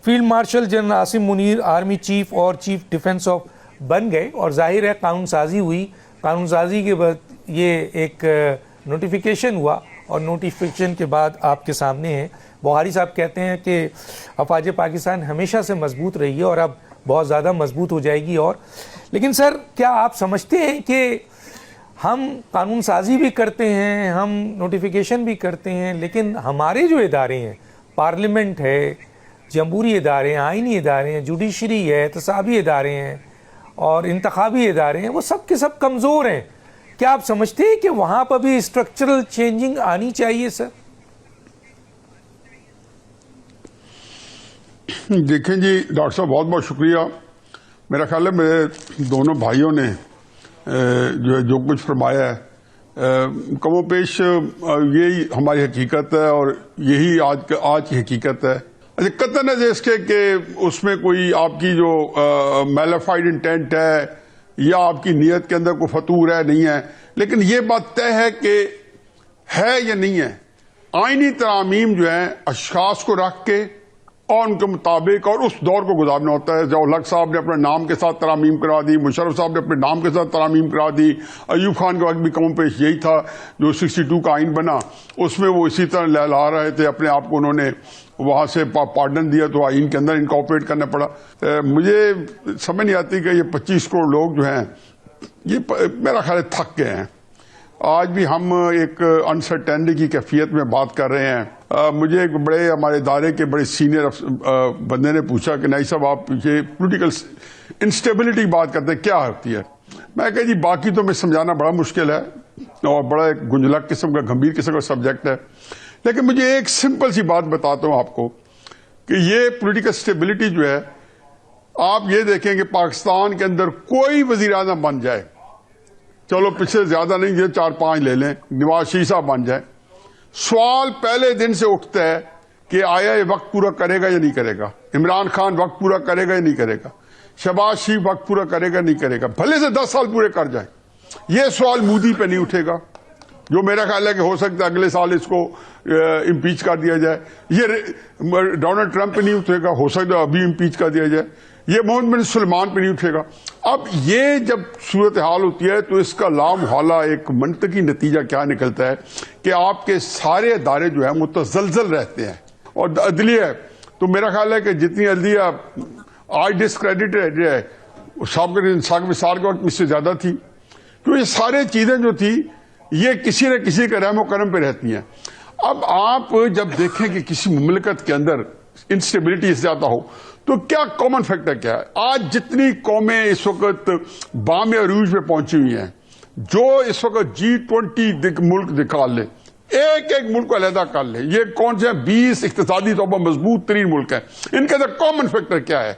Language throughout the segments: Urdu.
Field marshal general Asim Munir army chief اور چیف ڈیفنس آف بن گئے اور ظاہر ہے قانون سازی ہوئی. قانون سازی کے بعد یہ ایک نوٹیفیکیشن ہوا اور نوٹیفیکیشن کے بعد آپ کے سامنے ہے. بخاری صاحب کہتے ہیں کہ افواج پاکستان ہمیشہ سے مضبوط رہی ہے اور اب بہت زیادہ مضبوط ہو جائے گی. اور لیکن سر کیا آپ سمجھتے ہیں کہ ہم قانون سازی بھی کرتے ہیں, ہم نوٹیفیکیشن بھی کرتے ہیں, لیکن ہمارے جو ادارے ہیں, پارلیمنٹ ہے, جمہوری ادارے ہیں, آئینی ادارے ہیں, جوڈیشری ہے, احتسابی ادارے ہیں اور انتخابی ادارے ہیں, وہ سب کے سب کمزور ہیں. کیا آپ سمجھتے ہیں کہ وہاں پر بھی اسٹرکچرل چینجنگ آنی چاہیے سر؟ دیکھیں جی ڈاکٹر صاحب, بہت بہت شکریہ. میرا خیال ہے میرے دونوں بھائیوں نے جو کچھ فرمایا ہے کم و بیش یہی ہماری حقیقت ہے اور یہی آج کی حقیقت ہے. اچھا, قطع نظر اس کے کہ اس میں کوئی آپ کی جو میلیفائڈ انٹینٹ ہے یا آپ کی نیت کے اندر کوئی فطور ہے نہیں ہے, لیکن یہ بات طے ہے کہ ہے یا نہیں ہے. آئینی ترامیم جو ہیں اشخاص کو رکھ کے اور ان کے مطابق اور اس دور کو گزارنا ہوتا ہے. ضیاء الحق صاحب نے اپنے نام کے ساتھ ترامیم کرا دی, مشرف صاحب نے اپنے نام کے ساتھ ترامیم کرا دی, ایوب خان کے وقت بھی کم پیش یہی تھا. جو 62 کا آئین بنا اس میں وہ اسی طرح لہلا رہے تھے اپنے آپ کو, انہوں نے وہاں سے پارڈن دیا تو آئین کے اندر انکارپوریٹ کرنا پڑا. مجھے سمجھ نہیں آتی کہ یہ 25 کروڑ لوگ جو ہیں یہ میرا خیال ہے تھک گئے ہیں. آج بھی ہم ایک انسرٹینٹی کی کیفیت میں بات کر رہے ہیں. مجھے ایک بڑے ہمارے ادارے کے بڑے سینئر بندے نے پوچھا کہ نہیں صاحب آپ یہ پولیٹیکل انسٹیبلٹی کی بات کرتے ہیں کیا ہوتی ہے. میں کہا جی باقی تو میں سمجھانا بڑا مشکل ہے اور بڑا ایک گنجلک قسم کا گمبھیر قسم کا سبجیکٹ ہے, لیکن مجھے ایک سمپل سی بات بتاتا ہوں آپ کو کہ یہ پولیٹیکل اسٹیبلٹی جو ہے, آپ یہ دیکھیں کہ پاکستان کے اندر کوئی وزیر اعظم بن جائے, چلو پچھلے زیادہ نہیں, یہ 4-5 لے لیں, نواز شریف صاحب بن جائے, سوال پہلے دن سے اٹھتا ہے کہ آیا یہ وقت پورا کرے گا یا نہیں کرے گا, عمران خان وقت پورا کرے گا یا نہیں کرے گا, شہباز شریف وقت پورا کرے گا نہیں کرے گا, بھلے سے 10 سال پورے کر جائیں. یہ سوال مودی پہ نہیں اٹھے گا, جو میرا خیال ہے کہ ہو سکتا ہے اگلے سال اس کو امپیچ کر دیا جائے. یہ ڈونلڈ ٹرمپ پہ نہیں اٹھے گا, ہو سکتا ہے ابھی امپیچ کر دیا جائے. یہ محمد بن سلمان پہ نہیں اٹھے گا. اب یہ جب صورتحال ہوتی ہے تو اس کا لامحالہ ایک منطقی نتیجہ کیا نکلتا ہے کہ آپ کے سارے ادارے جو ہیں متزلزل رہتے ہیں. اور عدلیہ تو میرا خیال ہے کہ جتنی عدلیہ آج ڈسکریڈٹ ہے سابق وصال کے وقت اس سے زیادہ تھی, تو یہ سارے چیزیں جو تھی یہ کسی نہ کسی کے رحم و کرم پہ رہتی ہیں. اب آپ جب دیکھیں کہ کسی مملکت کے اندر انسٹیبلٹی زیادہ ہو تو کیا کامن فیکٹر کیا ہے. آج جتنی قومیں اس وقت بام عروج پہ پہنچی ہوئی ہیں, جو اس وقت G20 ملک نکال لے, ایک ایک ملک کو علیحدہ کر لے, یہ کون سے 20 اقتصادی طور پر مضبوط ترین ملک ہیں, ان کے اندر کامن فیکٹر کیا ہے؟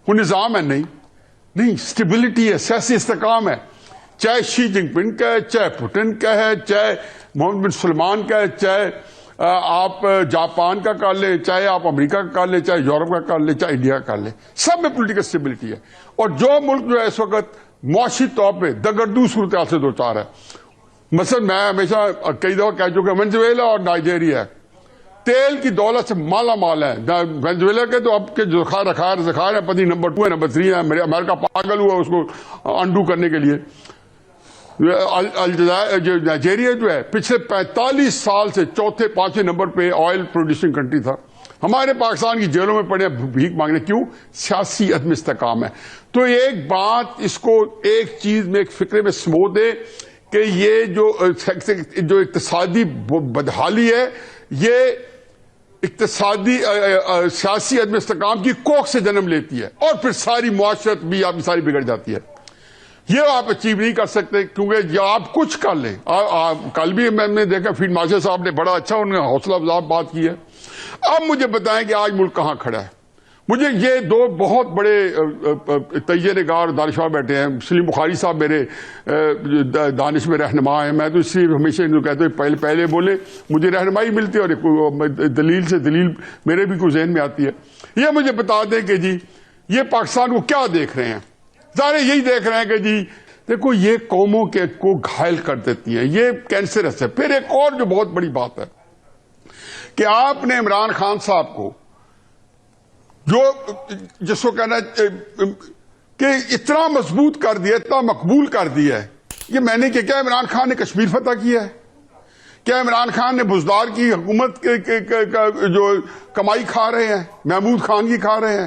وہ نظام ہے نہیں اسٹیبلٹی ہے, سیاسی استحکام ہے. چاہے شی جن پنگ کا ہے, چاہے پوٹن کا ہے, چاہے محمد بن سلمان کا ہے, چاہے آپ جاپان کا کر لیں, چاہے آپ امریکہ کا کر لیں, چاہے یورپ کا کر لیں, چاہے انڈیا کا کر لیں, سب میں پولیٹیکل اسٹیبلٹی ہے. اور جو ملک جو ہے اس وقت معاشی طور پہ دگردو صورتحال سے دوچار ہے, مثلا میں ہمیشہ کئی دفعہ کہہ چکا وینزویلا اور نائجیریا تیل کی دولت سے مالا مال ہے. وینزویلا کے تو اب کے جو ذخائر ہیں پتہ نمبر 2 ہے نمبر 3 ہے. امریکہ پاگل ہوا اس کو انڈو کرنے کے لیے. جو نائجیریا جو ہے پچھلے 45 سال سے 4-5 نمبر پہ آئل پروڈیوسنگ کنٹری تھا. ہمارے پاکستان کی جیلوں میں پڑے بھیک مانگنے, کیوں؟ سیاسی عدم استحکام ہے. تو ایک بات اس کو ایک چیز میں ایک فکرے میں سمو دے کہ یہ جو اقتصادی بدحالی ہے یہ اقتصادی سیاسی عدم استحکام کی کوکھ سے جنم لیتی ہے اور پھر ساری معاشرت بھی آپ کی ساری بگڑ جاتی ہے. یہ آپ اچیو نہیں کر سکتے کیونکہ یا آپ کچھ کر لیں. کل بھی میں نے دیکھا فیلڈ مارشل صاحب نے بڑا اچھا انہوں نے حوصلہ افزا بات کی ہے. اب مجھے بتائیں کہ آج ملک کہاں کھڑا ہے. مجھے یہ 2 بہت بڑے تجزیہ نگار دانشور بیٹھے ہیں. سلیم بخاری صاحب میرے دانش میں رہنما ہیں. میں تو اس لیے ہمیشہ ان کو کہتا ہوں پہلے بولے, مجھے رہنمائی ملتی ہے اور دلیل سے دلیل میرے بھی کوئی ذہن میں آتی ہے. یہ مجھے بتا دیں کہ جی یہ پاکستان کو کیا دیکھ رہے ہیں. ظاہر یہی دیکھ رہے ہیں کہ جی دیکھو یہ قوموں کے کو گھائل کر دیتی ہیں, یہ کینسرس ہے. پھر ایک اور جو بہت بڑی بات ہے کہ آپ نے عمران خان صاحب کو جو جس کو کہنا کہ اتنا مضبوط کر دیا, اتنا مقبول کر دیا ہے. یہ میں نے کیا عمران خان نے کشمیر فتح کیا ہے؟ کیا عمران خان نے بزدار کی حکومت جو کمائی کھا رہے ہیں محمود خان کی کھا رہے ہیں؟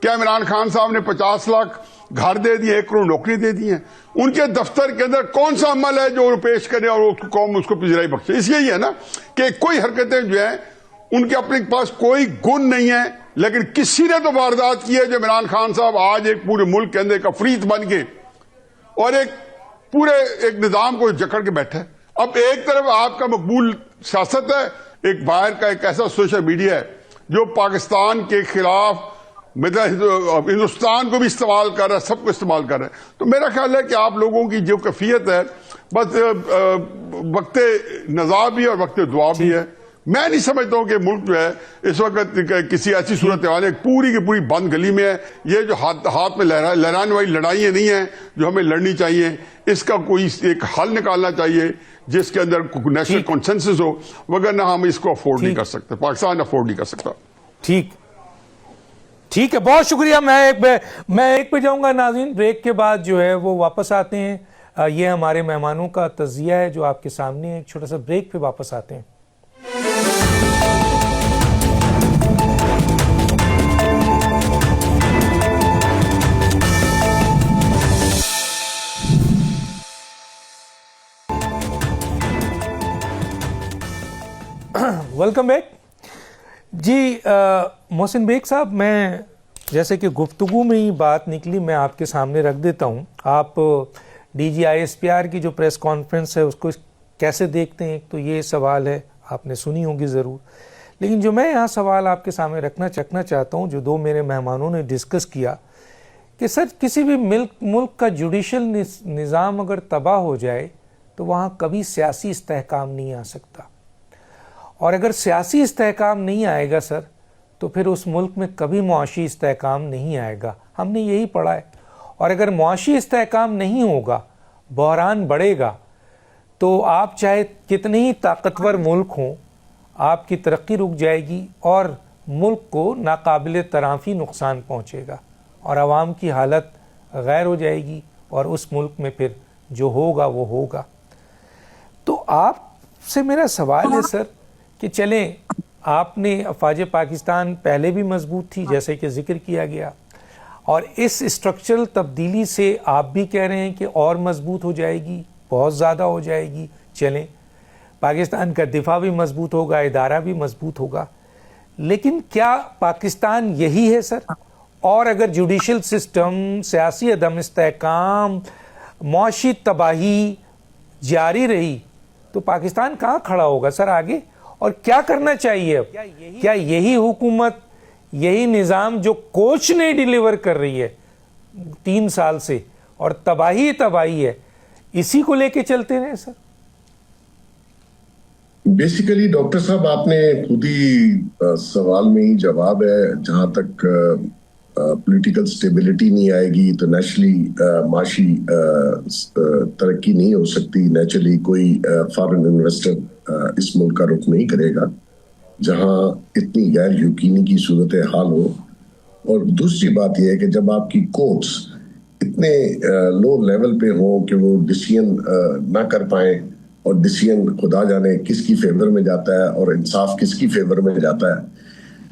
کیا عمران خان صاحب نے 50 لاکھ گھر دے دیے, 1 کروڑ نوکری دے دی ہیں؟ ان کے دفتر کے اندر کون سا عمل ہے جو وہ پیش کرے اور قوم اس کو پذیرائی بخشے؟ اس لیے یہ ہے نا کہ کوئی حرکتیں جو ہیں ان کے اپنے پاس کوئی گن نہیں ہے, لیکن کسی نے تو واردات کی ہے جو عمران خان صاحب آج ایک پورے ملک کے اندر ایک عفریت بن کے اور ایک پورے ایک نظام کو جکڑ کے بیٹھا ہے. اب ایک طرف آپ کا مقبول سیاست ہے, ایک باہر کا ایک ایسا سوشل میڈیا ہے جو پاکستان کے خلاف مطلب ہندوستان کو بھی استعمال کر رہا ہے, سب کو استعمال کر رہا ہے. تو میرا خیال ہے کہ آپ لوگوں کی جو کیفیت ہے بس وقت نزاع بھی اور وقت دعا بھی ہے. میں نہیں سمجھتا ہوں کہ ملک جو ہے اس وقت کسی ایسی صورتحال ہے پوری کی پوری بند گلی میں ہے. یہ جو ہاتھ میں لہرانے والی لڑائیاں نہیں ہیں جو ہمیں لڑنی چاہیے, اس کا کوئی ایک حل نکالنا چاہیے جس کے اندر نیشنل کنسنسس ہو, وگرنہ ہم اس کو افورڈ نہیں کر سکتے, پاکستان افورڈ نہیں کر سکتا. ٹھیک ہے, بہت شکریہ. میں ایک پہ جاؤں گا ناظرین, بریک کے بعد جو ہے وہ واپس آتے ہیں. یہ ہمارے مہمانوں کا تجزیہ ہے جو آپ کے سامنے ہے. ایک چھوٹا سا بریک پہ واپس آتے ہیں. Welcome back. جی محسن بیگ صاحب, میں جیسے کہ گفتگو میں ہی بات نکلی میں آپ کے سامنے رکھ دیتا ہوں. آپ D G I S P R کی جو پریس کانفرنس ہے اس کو کیسے دیکھتے ہیں؟ ایک تو یہ سوال ہے, آپ نے سنی ہوگی ضرور, لیکن جو میں یہاں سوال آپ کے سامنے رکھنا چاہتا ہوں جو 2 میرے مہمانوں نے ڈسکس کیا کہ سر کسی بھی ملک کا جوڈیشل نظام اگر تباہ ہو جائے تو وہاں کبھی سیاسی استحکام نہیں آ سکتا, اور اگر سیاسی استحکام نہیں آئے گا سر تو پھر اس ملک میں کبھی معاشی استحکام نہیں آئے گا. ہم نے یہی پڑھا ہے. اور اگر معاشی استحکام نہیں ہوگا, بحران بڑھے گا, تو آپ چاہے کتنے ہی طاقتور ملک ہوں, آپ کی ترقی رک جائے گی اور ملک کو ناقابل ترافی نقصان پہنچے گا اور عوام کی حالت غیر ہو جائے گی, اور اس ملک میں پھر جو ہوگا وہ ہوگا. تو آپ سے میرا سوال ہے سر کہ چلیں, آپ نے افواج پاکستان پہلے بھی مضبوط تھی جیسے کہ ذکر کیا گیا, اور اس اسٹرکچرل تبدیلی سے آپ بھی کہہ رہے ہیں کہ اور مضبوط ہو جائے گی, بہت زیادہ ہو جائے گی. چلیں, پاکستان کا دفاع بھی مضبوط ہوگا, ادارہ بھی مضبوط ہوگا, لیکن کیا پاکستان یہی ہے سر؟ اور اگر جوڈیشل سسٹم, سیاسی عدم استحکام, معاشی تباہی جاری رہی تو پاکستان کہاں کھڑا ہوگا سر آگے؟ اور کیا کرنا چاہیے؟ کیا یہی حکومت, یہی نظام جو کوچ نہیں ڈیلیور کر رہی ہے 3 سال سے اور تباہی ہے, اسی کو لے کے چلتے رہے سر؟ بیسیکلی ڈاکٹر صاحب آپ نے خود ہی سوال میں ہی جواب ہے. جہاں تک پولیٹیکل سٹیبلٹی نہیں آئے گی تو نیچرلی معاشی ترقی نہیں ہو سکتی. نیچرلی کوئی فارن انویسٹر اس ملک کا رخ نہیں کرے گا جہاں اتنی غیر یقینی کی صورتحال ہو. اور دوسری بات یہ ہے کہ جب آپ کی کورٹس اتنے لو لیول پہ ہوں کہ وہ ڈیسیژن نہ کر پائیں, اور ڈیسیژن خدا جانے کس کی فیور میں جاتا ہے اور انصاف کس کی فیور میں جاتا ہے,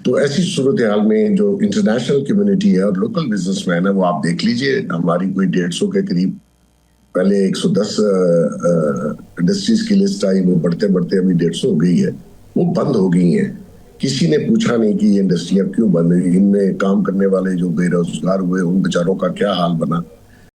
تو ایسی صورتحال میں جو انٹرنیشنل کمیونٹی ہے اور لوکل بزنس مین ہے وہ آپ دیکھ لیجئے, ہماری کوئی 150 کے قریب پہلے 110 انڈسٹریز کی لسٹ آئی, وہ بڑھتے بڑھتے ابھی 150 ہو گئی ہے, وہ بند ہو گئی ہیں. کسی نے پوچھا نہیں کہ یہ انڈسٹریاں کیوں بند ہوئی, ان میں کام کرنے والے جو بے روزگار ہوئے ان بیچاروں کا کیا حال بنا.